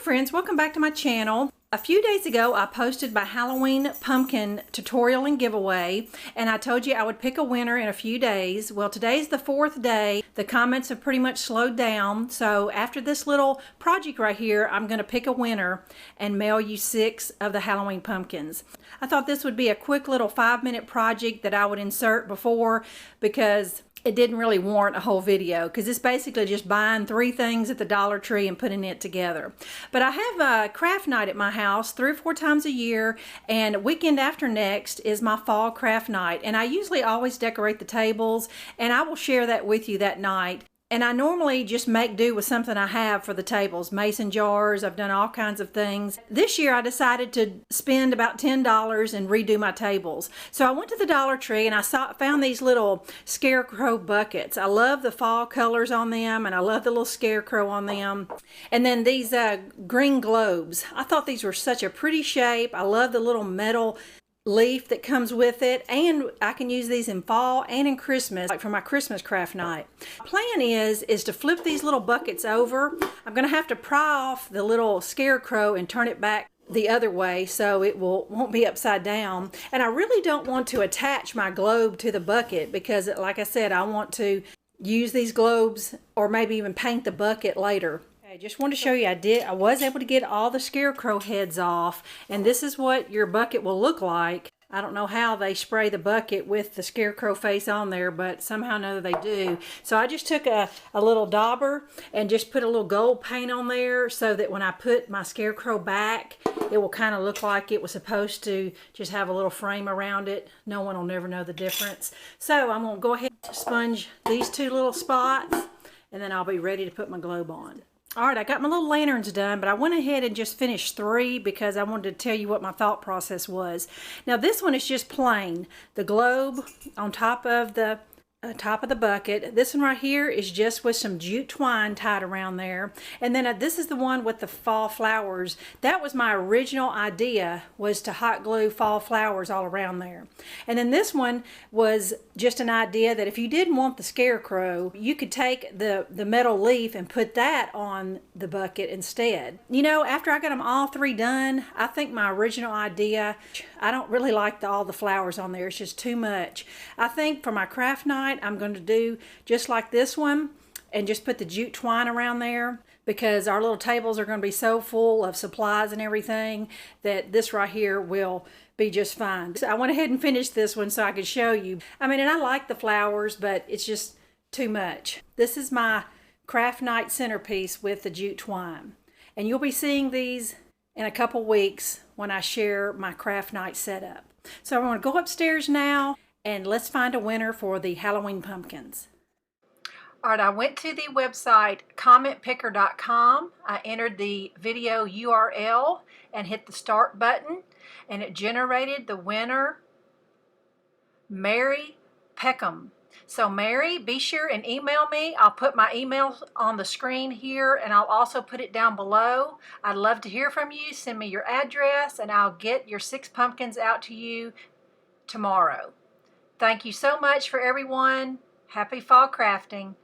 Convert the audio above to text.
friends, welcome back to my channel. A few days ago I posted my Halloween pumpkin tutorial and giveaway, and I told you I would pick a winner in a few days. Well, today's the fourth day. The comments have pretty much slowed down, so after this little project right here, I'm going to pick a winner and mail you 6 of the Halloween pumpkins. I thought this would be a quick little 5-minute project that I would insert before, because it didn't really warrant a whole video, because it's basically just buying 3 things at the Dollar Tree and putting it together. But I have a craft night at my house 3 or 4 times a year, and weekend after next is my fall craft night, and I usually always decorate the tables, and I will share that with you that night. And I normally just make do with something I have for the tables. Mason jars, I've done all kinds of things. This year I decided to spend about $10 and redo my tables. So I went to the Dollar Tree and I found these little Scarecrow buckets. I love the fall colors on them, and I love the little scarecrow on them. And then these green globes. I thought these were such a pretty shape. I love the little metal leaf that comes with it, and I can use these in fall and in Christmas, like for my Christmas craft night. Plan is to flip these little buckets over. I'm gonna have to pry off the little scarecrow and turn it back the other way so it won't be upside down. And I really don't want to attach my globe to the bucket, because like I said, I want to use these globes or maybe even paint the bucket later. I just want to show you I was able to get all the scarecrow heads off, and this is what your bucket will look like. I don't know how they spray the bucket with the scarecrow face on there, but somehow or another they do. So I just took a little dauber and just put a little gold paint on there, so that when I put my scarecrow back, it will kind of look like it was supposed to just have a little frame around it. No one will never know the difference. So I'm going to go ahead and sponge these 2 little spots, and then I'll be ready to put my globe on. Alright, I got my little lanterns done, but I went ahead and just finished 3 because I wanted to tell you what my thought process was. Now this one is just plain. The globe on top of the bucket. This one right here is just with some jute twine tied around there. And then this is the one with the fall flowers. That was my original idea, was to hot glue fall flowers all around there. And then this one was just an idea that if you didn't want the scarecrow, you could take the metal leaf and put that on the bucket instead. You know, after I got them all 3 done, I think my original idea, I don't really like all the flowers on there. It's just too much. I think for my craft night, I'm going to do just like this one and just put the jute twine around there, because our little tables are going to be so full of supplies and everything that this right here will be just fine. So I went ahead and finished this one so I could show you. I mean, and I like the flowers, but it's just too much. This is my craft night centerpiece with the jute twine, and you'll be seeing these in a couple weeks when I share my craft night setup. So I'm going to go upstairs now, and let's find a winner for the Halloween pumpkins. Alright, I went to the website commentpicker.com. I entered the video URL and hit the start button, and it generated the winner, Mary Peckham. So Mary, be sure and email me. I'll put my email on the screen here, and I'll also put it down below. I'd love to hear from you. Send me your address, and I'll get your 6 pumpkins out to you tomorrow. Thank you so much for everyone. Happy fall crafting.